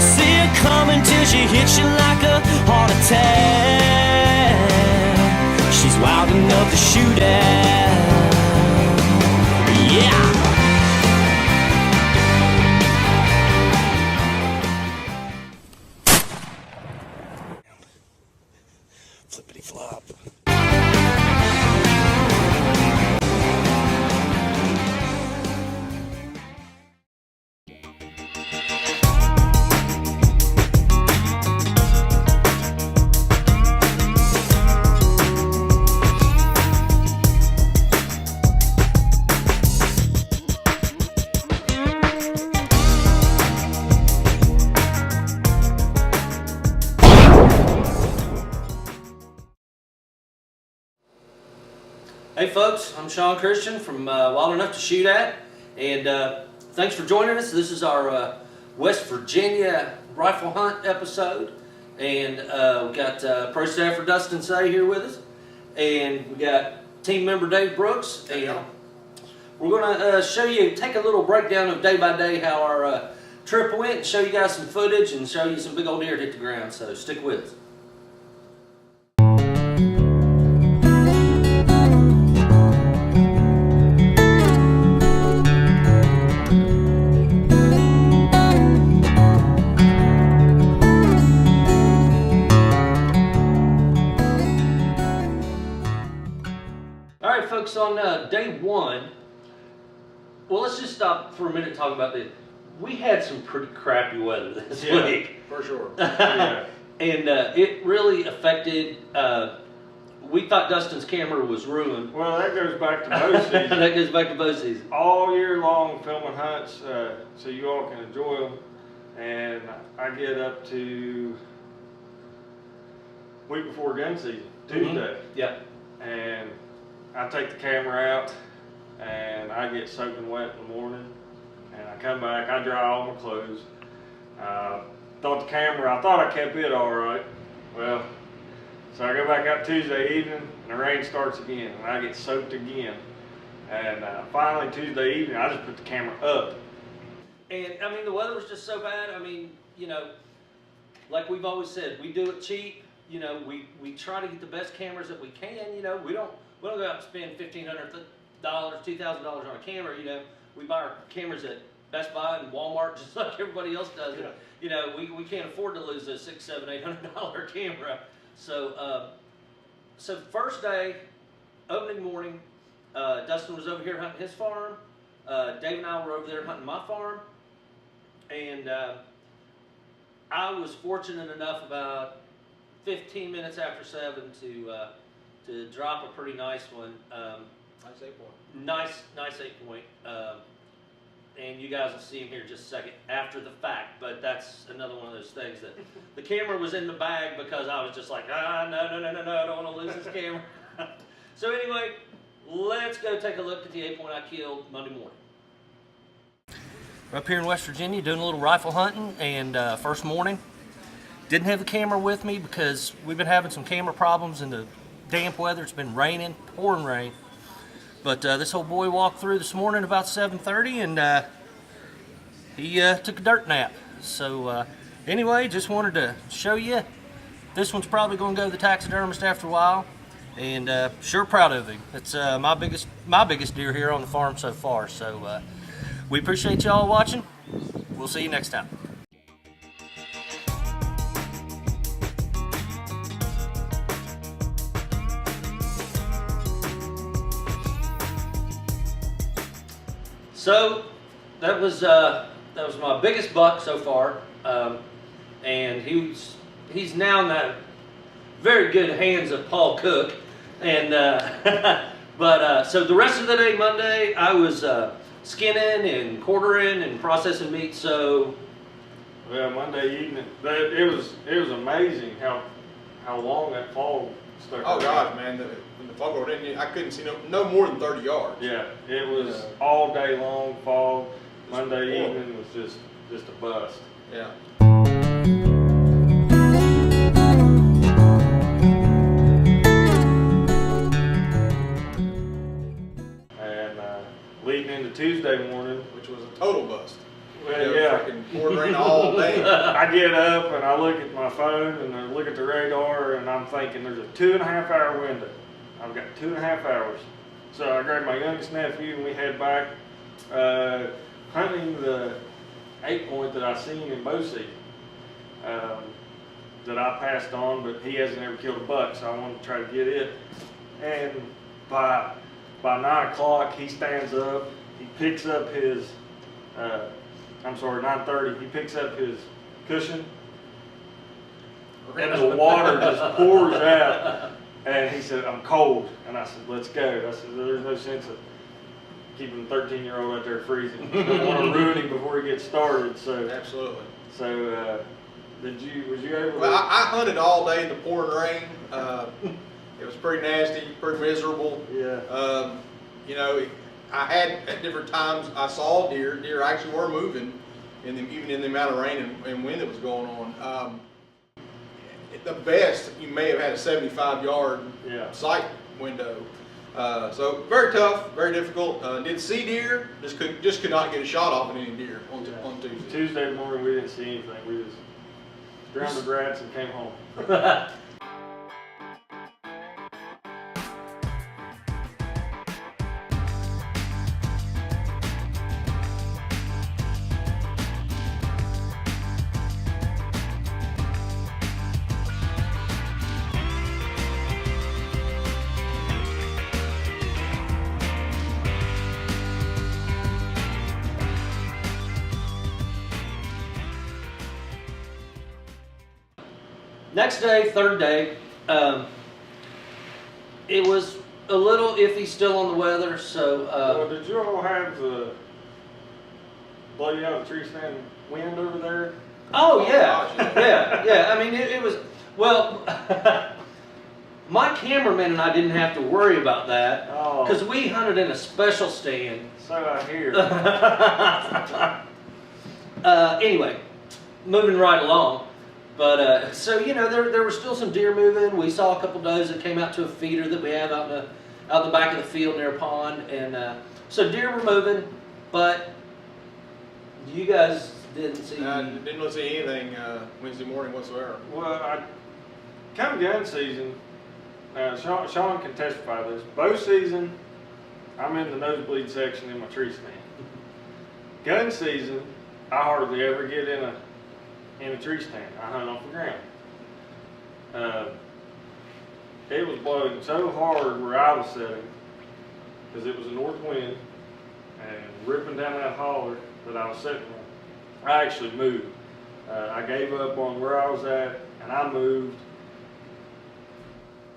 never see it coming till she hits you like a heart attack. She's wild enough to shoot at. Yeah. Flippity flop. Hey folks, I'm Sean Christian from Wild Enough to Shoot At, and thanks for joining us. This is our West Virginia rifle hunt episode, and we got Pro Staffer Dustin Say here with us, and we got team member Dave Brooks, and we're going to show you, take a little breakdown of day by day how our trip went, and show you guys some footage, and show you some big old deer hit the ground, so stick with us. Folks, on day one, well, let's just stop for a minute and talk about this. We had some pretty crappy weather this week. For sure. Yeah. And it really affected, we thought Dustin's camera was ruined. Well, that goes back to bow season. That goes back to bow season. All year long filming hunts, so you all can enjoy them. And I get up to week before gun season, Tuesday. Yep. And I take the camera out and I get soaking wet in the morning, and I come back, I dry all my clothes. I thought I kept it all right. Well, so I go back out Tuesday evening and the rain starts again and I get soaked again. And finally Tuesday evening, I just put the camera up. And I mean, the weather was just so bad. I mean, you know, like we've always said, we do it cheap. You know, we try to get the best cameras that we can. You know, we don't go out and spend $1,500, $2,000 on a camera. You know, we buy our cameras at Best Buy and Walmart just like everybody else does. Yeah. You know, we can't afford to lose a $600, $700, $800 camera. So, so first day, opening morning, Dustin was over here hunting his farm. Dave and I were over there hunting my farm, and I was fortunate enough about 15 minutes after 7 to drop a pretty nice one. Nice 8-point. Nice 8-point. And you guys will see him here in just a second after the fact. But that's another one of those things that the camera was in the bag because I was just like, no, I don't want to lose this camera. So anyway, let's go take a look at the 8-point I killed Monday morning. We're up here in West Virginia doing a little rifle hunting, and first morning. Didn't have the camera with me because we've been having some camera problems in the damp weather. It's been raining, pouring rain. But this old boy walked through this morning about 7:30, and he took a dirt nap. So anyway, just wanted to show you. This one's probably going to go to the taxidermist after a while, and sure proud of him. It's my biggest deer here on the farm so far. So we appreciate y'all watching. We'll see you next time. So that was my biggest buck so far, and he's now in the very good hands of Paul Cook. And but so the rest of the day, Monday, I was skinning and quartering and processing meat. So well, Monday evening, it was amazing how long that fog stuck. Oh gosh, man, when the fog rolled in, I couldn't see no more than 30 yards. Yeah, it was all day long fog. Monday evening was just a bust. Yeah. And leading into Tuesday morning, Which was a total bust. Well, yeah. Freaking poured rain all day. I get up and I look at my phone and I look at the radar and I'm thinking there's a 2.5 hour window. I've got 2.5 hours. So I grabbed my youngest nephew and we head back hunting the 8-point that I seen in bow season that I passed on, but he hasn't ever killed a buck, so I wanted to try to get it. And by 9 o'clock, he stands up, he picks up his, 9:30, he picks up his cushion, and the water just pours out. And he said, I'm cold. And I said, let's go. I said, there's no sense of keeping a 13-year-old out there freezing. I don't want to ruin him before he gets started. So Absolutely. So, was you able to? Well, I hunted all day in the pouring rain. It was pretty nasty, pretty miserable. Yeah. You know, I had at different times I saw deer. Deer actually were moving, even in the amount of rain and wind that was going on. At the best, you may have had a 75-yard sight window. So very tough, very difficult. Did see deer, just could not get a shot off of any deer on Tuesday. Tuesday morning we didn't see anything. We just drowned the rats and came home. Next day, third day, it was a little iffy still on the weather, so... well, did you all have the blow you out of the tree stand wind over there? Oh, yeah. Yeah. I mean, it was... Well, my cameraman and I didn't have to worry about that, because we hunted in a special stand. So I hear. Anyway, moving right along. But, so, you know, there were still some deer moving. We saw a couple does that came out to a feeder that we have out in the back of the field near a pond. And so deer were moving, but you guys didn't see... didn't see anything Wednesday morning whatsoever. Well, come gun season, Sean can testify to this. Bow season, I'm in the nosebleed section in my tree stand. Gun season, I hardly ever get in a tree stand. I hunt off the ground. It was blowing so hard where I was sitting, because it was a north wind, and ripping down that holler that I was sitting on. I actually moved. I gave up on where I was at, and I moved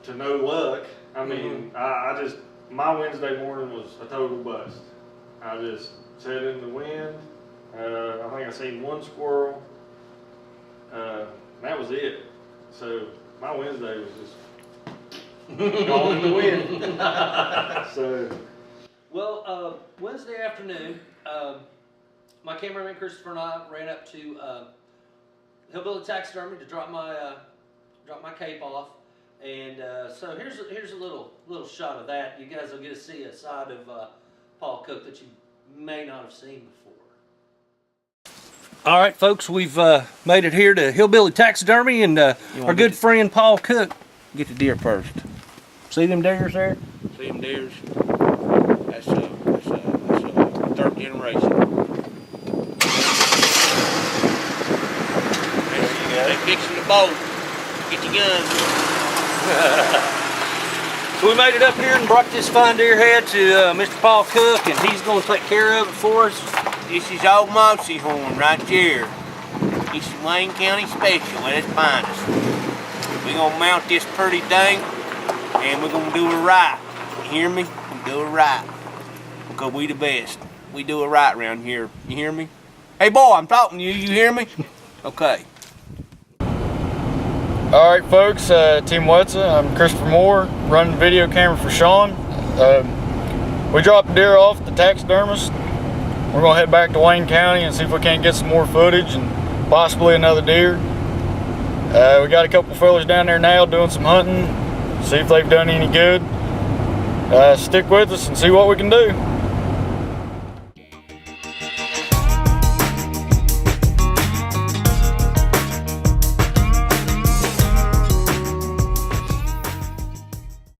to no luck. I mean, my Wednesday morning was a total bust. I just sat in the wind. I think I seen one squirrel. That was it. So my Wednesday was just gone in the wind. So, well, Wednesday afternoon, my cameraman Christopher and I ran up to Hillbilly Taxidermy to drop my cape off, and so here's a little shot of that. You guys will get to see a side of Paul Cook that you may not have seen before. All right, folks, we've made it here to Hillbilly Taxidermy, and our good friend Paul Cook. Get the deer first. See them deers there? See them deers? That's third generation. There you go. They fixing the boat. Get your guns. So we made it up here and brought this fine deer head to Mr. Paul Cook, and he's going to take care of it for us. This is old Mossy horn right here. This is Wayne County Special at its finest. We're going to mount this pretty dang, and we're going to do it right. You hear me? We do it right. Because we the best. We do it right around here. You hear me? Hey boy, I'm talking to you. You hear me? Okay. all right, folks, Team Wetzel, I'm Christopher Moore, running the video camera for Sean. We dropped the deer off the taxidermist. We're gonna head back to Wayne County and see if we can't get some more footage and possibly another deer. We got a couple fellas down there now doing some hunting, see if they've done any good. Stick with us and see what we can do.